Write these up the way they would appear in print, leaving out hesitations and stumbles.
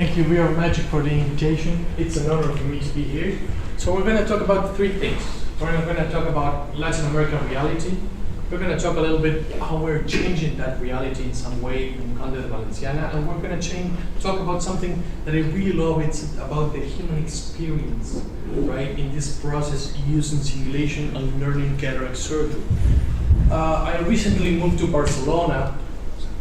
Thank you, Rio Magic, for the invitation. It's an honor for me to be here. So we're going to talk about three things. We're going to talk about Latin American reality. We're going to talk a little bit how we're changing that reality in some way in Conde de Valenciana, and we're going to talk about something that I really love. It's about the human experience, right, in this process using simulation and learning cataract surgery. I recently moved to Barcelona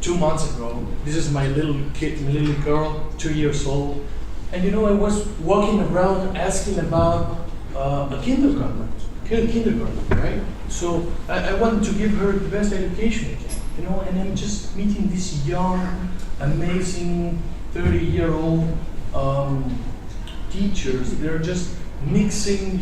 2 months ago. This is my little kid, my little girl, 2 years old. And I was walking around asking about a kindergarten, right? So I wanted to give her the best education again, and I'm just meeting these young, amazing 30-year-old teachers. They're just mixing,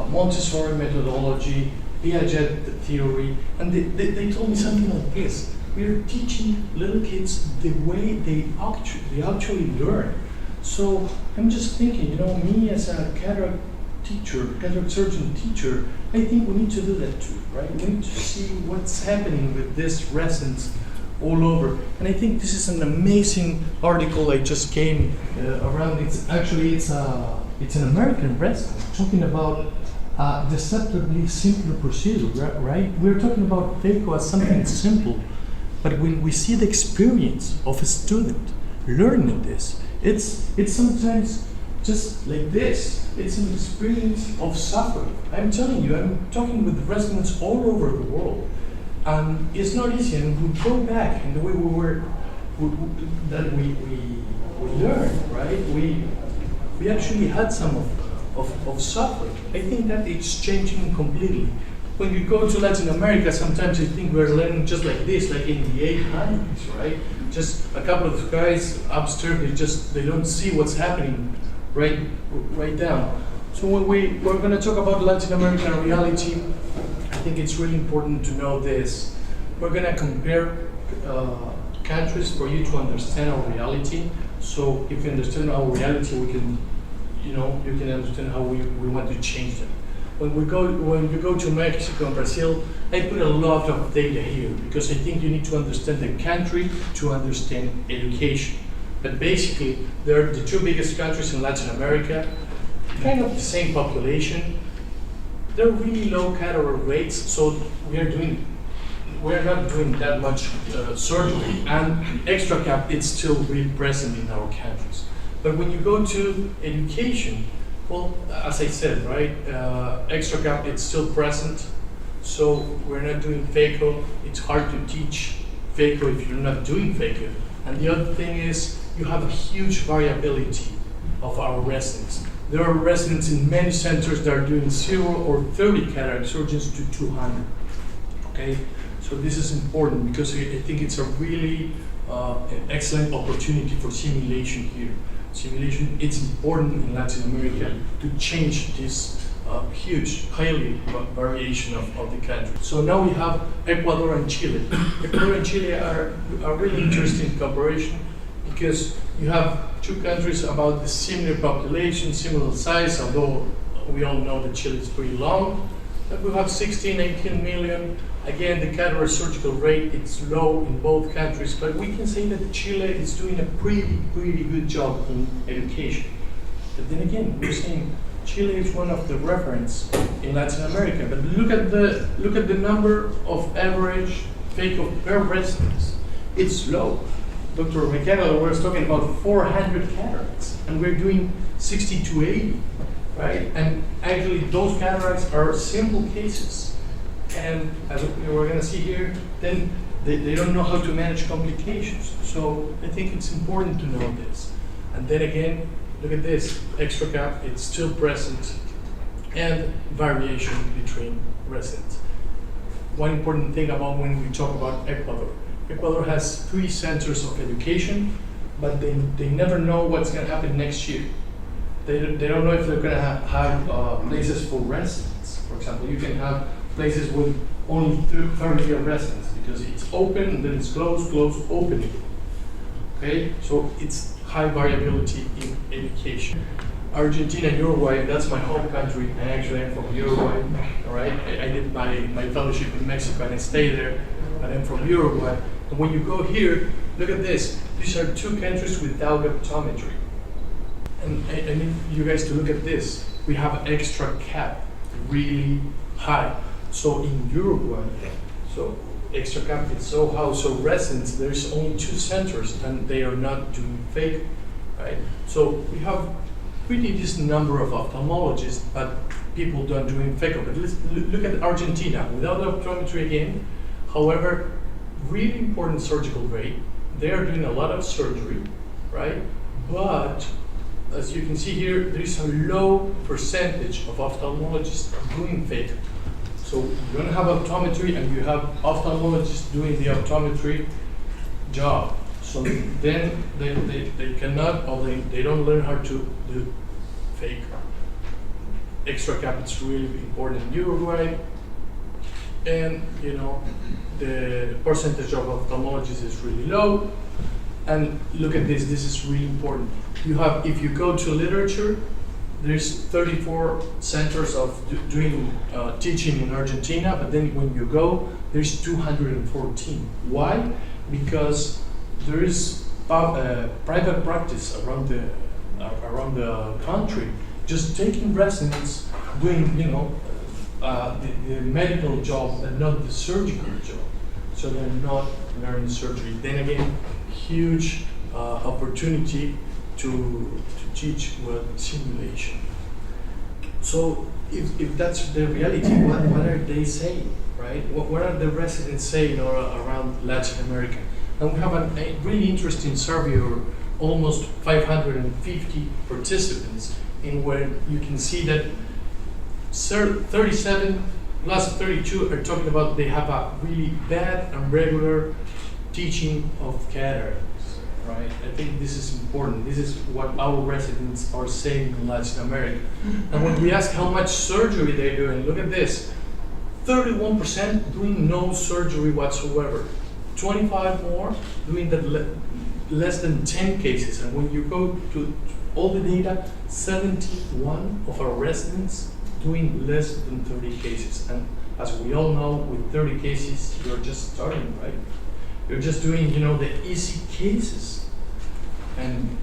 Montessori methodology, Piaget theory, and they told me something like this. We're teaching little kids the way they actually learn. So I'm just thinking, me as a cataract surgeon teacher, I think we need to do that too, right? We need to see what's happening with this residents all over. And I think this is an amazing article I just came around. It's an American resident talking about deceptively simpler procedure, right? We're talking about phaco as something simple. But when we see the experience of a student learning this, it's sometimes just like this. It's an experience of suffering. I'm telling you, I'm talking with residents all over the world, and it's not easy. And we go back in the way we learned, right? We actually had some of suffering. I think that it's changing completely. When you go to Latin America, sometimes I think we're learning just like this, like in the 800s, right? Just a couple of guys upstairs, they don't see what's happening right down. So when we're going to talk about Latin American reality, I think it's really important to know this. We're going to compare countries for you to understand our reality. So if you understand our reality, we can, you can understand how we want to change them. When you go to Mexico and Brazil, I put a lot of data here because I think you need to understand the country to understand education. But basically, they're the two biggest countries in Latin America, kind of the same population. They're really low cataract rates, so we're not doing that much surgery, and extra cap it's still really present in our countries. But when you go to education, well, as I said, right, extra cap it's still present, so we're not doing phaco. It's hard to teach phaco if you're not doing phaco. And the other thing is you have a huge variability of our residents. There are residents in many centers that are doing 0 or 30 cataract surgeons to 200. Okay, so this is important because I think it's a really an excellent opportunity for simulation here. Simulation, it's important in Latin America to change this huge, highly variation of the country. So now we have Ecuador and Chile. Ecuador and Chile are a really interesting cooperation because you have two countries about the similar population, similar size, although we all know that Chile is pretty long. But we have 16, 18 million. Again, the cataract surgical rate, it's low in both countries, but we can say that Chile is doing a pretty good job in education. But then again, we're saying Chile is one of the reference in Latin America. But look at the number of average phaco per residence. It's low. Dr. McKenna was talking about 400 cataracts, and we're doing 60 to 80, right? And actually, those cataracts are simple cases. And as we're going to see here, then they don't know how to manage complications. So I think it's important to know this. And then again, look at this, extra cap, it's still present, and variation between residents. One important thing about when we talk about Ecuador. Ecuador has 3 centers of education, but they never know what's going to happen next year. They don't know if they're going to have places for residents. For example, you can have places with only 30-year residents because it's open and then it's closed, open again. Okay, so it's high variability in education. Argentina, Uruguay, that's my home country, and actually I'm from Uruguay, all right? I did my fellowship in Mexico and I stayed there, but I'm from Uruguay. And when you go here, Look at this. These are 2 countries without optometry. And I need you guys to look at this. We have extra cap, really high. So in Uruguay, so extra cap is so high, so residents, there's only 2 centers and they are not doing fake, right? So we have pretty decent number of ophthalmologists, but people don't doing fake. But let's look at Argentina, without optometry again. However, really important surgical rate. They are doing a lot of surgery, right? But as you can see here, there is a low percentage of ophthalmologists doing fake. So you don't have optometry and you have ophthalmologists doing the optometry job. So then they cannot, or they don't learn how to do fake. Extra cap is really important in Uruguay. And you know, the percentage of ophthalmologists is really low. And look at this, this is really important. You have, if you go to literature, there's 34 centers of doing teaching in Argentina, but then when you go, there's 214. Why? Because there is private practice around the country, just taking residents, doing the medical job, but not the surgical job. So they're not learning surgery. Then again, huge opportunity to teach with simulation. So if that's the reality, what are they saying, right? What are the residents saying around Latin America? And we have a really interesting survey of almost 550 participants, in where you can see that 37 plus 32 are talking about they have a really bad and regular teaching of cataracts. Right, I think this is important. This is what our residents are saying in Latin America. And when we ask how much surgery they're doing, look at this. 31% doing no surgery whatsoever. 25 more doing that less than 10 cases. And when you go to all the data, 71 of our residents doing less than 30 cases. And as we all know, with 30 cases, you're just starting, right? You're just doing, the easy cases, and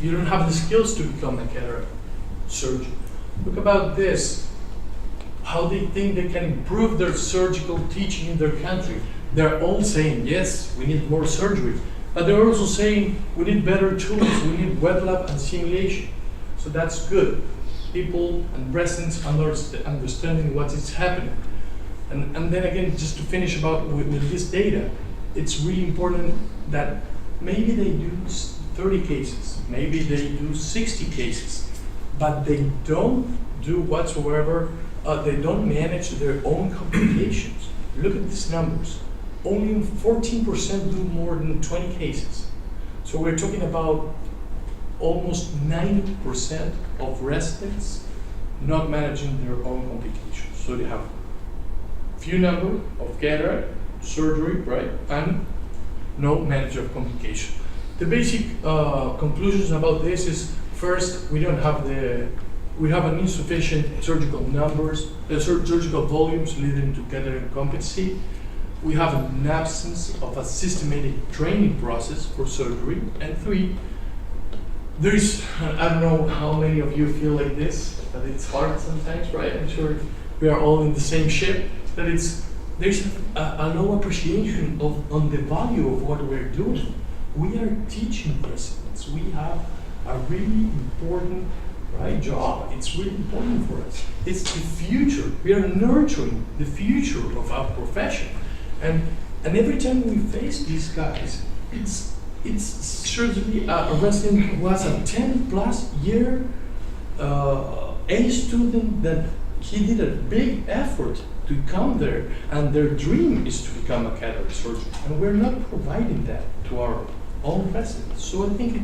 you don't have the skills to become a cataract surgeon. Look about this, how they think they can improve their surgical teaching in their country. They're all saying, yes, we need more surgery, but they're also saying we need better tools, we need wet lab and simulation. So that's good. People and residents understanding what is happening. And then again, just to finish about with this data, it's really important that maybe they do 30 cases, maybe they do 60 cases, but they don't do whatsoever, they don't manage their own complications. Look at these numbers. Only 14% do more than 20 cases. So we're talking about almost 90% of residents not managing their own complications. So they have few number of cataract, surgery, right, and no management of complication. The basic conclusions about this is, first, we have an insufficient surgical numbers, surgical volumes leading to cataract competency. We have an absence of a systematic training process for surgery. And 3, I don't know how many of you feel like this, but it's hard sometimes, right? I'm sure we are all in the same ship, that there's a low appreciation on the value of what we're doing. We are teaching residents. We have a really important job. It's really important for us. It's the future. We are nurturing the future of our profession. And every time we face these guys, it's certainly a resident who has a 10+ year A student that he did a big effort to come there, and their dream is to become a cataract surgeon, and we're not providing that to our own residents. So I think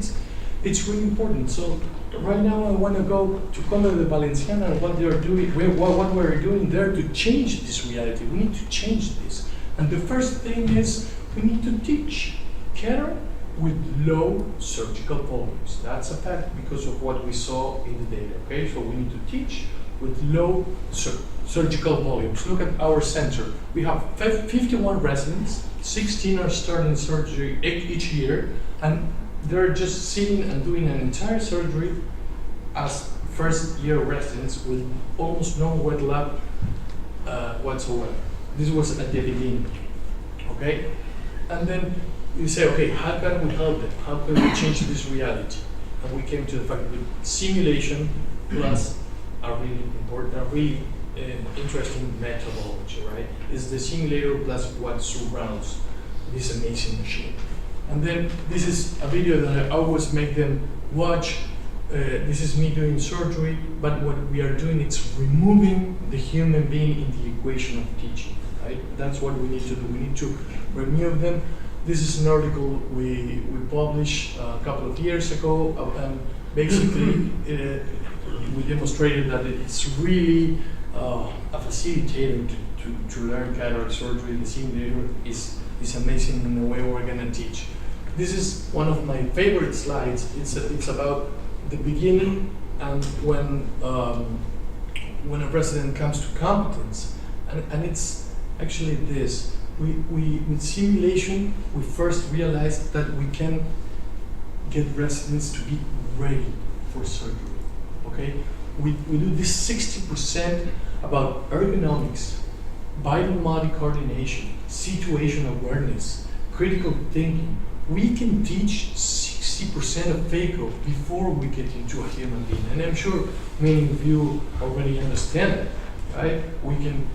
it's really important. So right now I want to go to Conde de Valenciana and what they're doing, what we're doing there to change this reality. We need to change this, and the first thing is we need to teach cataract with low surgical volumes. That's a fact because of what we saw in the data. Okay, so we need to teach with low surgical volumes. Look at our center. We have 51 residents, 16 are starting surgery each year, and they're just sitting and doing an entire surgery as first year residents with almost no wet lab whatsoever. This was at the beginning, okay? And then you say, okay, how can we help them? How can we change this reality? And we came to the fact that simulation plus a really important, a really interesting methodology, right? Is the simulator plus what surrounds this amazing machine. And then this is a video that I always make them watch. This is me doing surgery, but what we are doing is removing the human being in the equation of teaching, right? That's what we need to do. We need to remove them. This is an article we published a couple of years ago, and basically we demonstrated that it's really a facilitator to learn cataract surgery. The simulator is amazing in the way we're going to teach. This is one of my favorite slides. It's about the beginning and when a resident comes to competence, and it's actually this. We with simulation, we first realized that we can get residents to be ready for surgery. Okay, we do this 60% about ergonomics, vital body coordination, situation awareness, critical thinking. We can teach 60% of phaco before we get into a human being, and I'm sure many of you already understand that, right? We can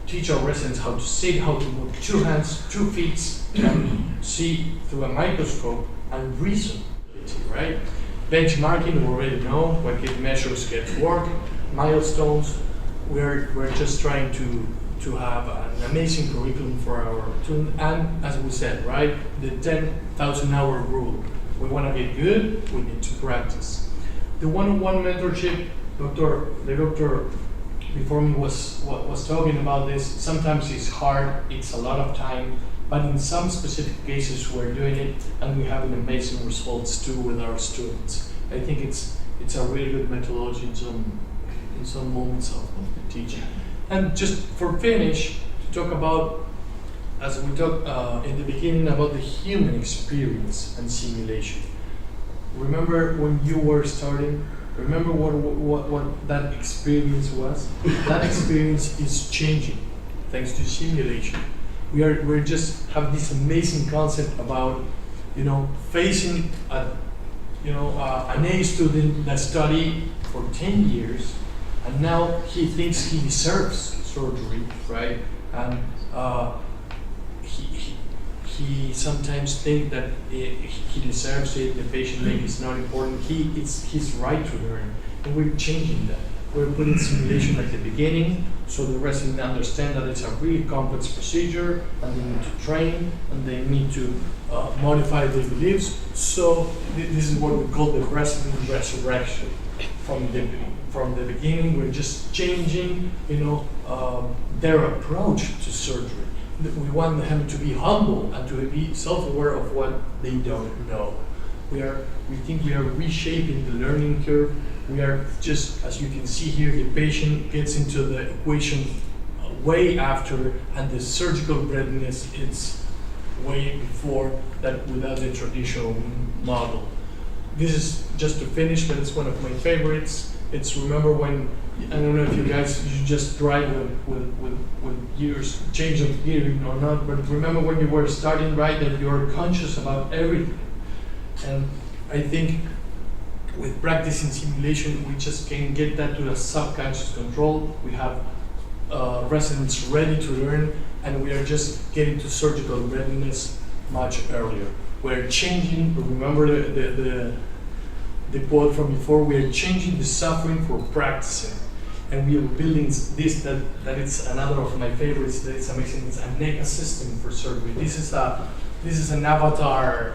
teach our residents how to sit, how to move 2 hands, 2 feet, and see through a microscope and reason, right? Benchmarking, we already know what get measures get work. Milestones, we're just trying to have an amazing curriculum for our students, and as we said, right, the 10,000 hour rule. We want to get good, we need to practice. The one-on-one mentorship, the doctor before me was talking about this. Sometimes it's hard, it's a lot of time, but in some specific cases we're doing it, and we have an amazing results too with our students. I think it's a really good methodology in some moments of the teaching. And just for finish, to talk about, as we talked in the beginning about the human experience and simulation. Remember when you were starting? Remember what that experience was? That experience is changing thanks to simulation. We're just have this amazing concept about, facing an A student that studied for 10 years, and now he thinks he deserves surgery, right? And he sometimes think that he deserves it, the patient maybe is not important. It's his right to learn, and we're changing that. We're putting simulation at the beginning, so the resident understand that it's a really complex procedure, and they need to train, and they need to modify their beliefs. So this is what we call the resident resurrection. From the beginning, we're just changing, their approach to surgery. We want them to be humble and to be self-aware of what they don't know. We think we are reshaping the learning curve. We are just, as you can see here, the patient gets into the equation way after, and the surgical readiness is way before that without the traditional model. This is just to finish, but it's one of my favorites. It's remember when, I don't know if you guys, you just drive with years, change of gearing or not, but remember when you were starting, right, that you're conscious about everything. And I think with practicing simulation, we just can get that to a subconscious control. We have residents ready to learn, and we are just getting to surgical readiness much earlier. We're changing, remember the quote from before, we are changing the suffering for practicing. And we are building this, that it's another of my favorites, that it's amazing, it's an ecosystem for surgery. This is an avatar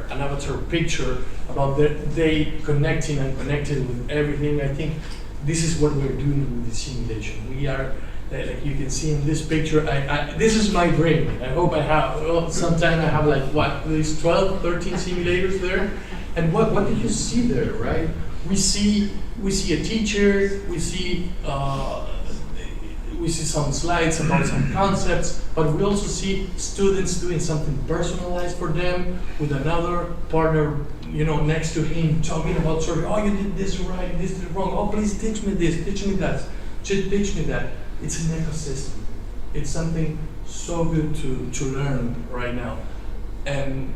picture about they connecting and connected with everything. I think this is what we're doing with the simulation. We are, like you can see in this picture, this is my brain. I hope I have, sometime I have at least 12, 13 simulators there. And what do you see there, right? We see a teacher, we see we see some slides about some concepts, but we also see students doing something personalized for them with another partner, next to him, talking about surgery. Oh, you did this right, this is wrong. Oh, please teach me this, teach me that, teach me that. It's an ecosystem. It's something so good to learn right now. And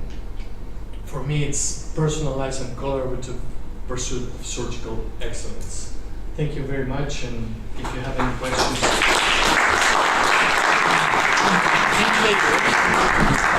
for me, it's personalized and collaborative pursuit of surgical excellence. Thank you very much, and if you have any questions, later.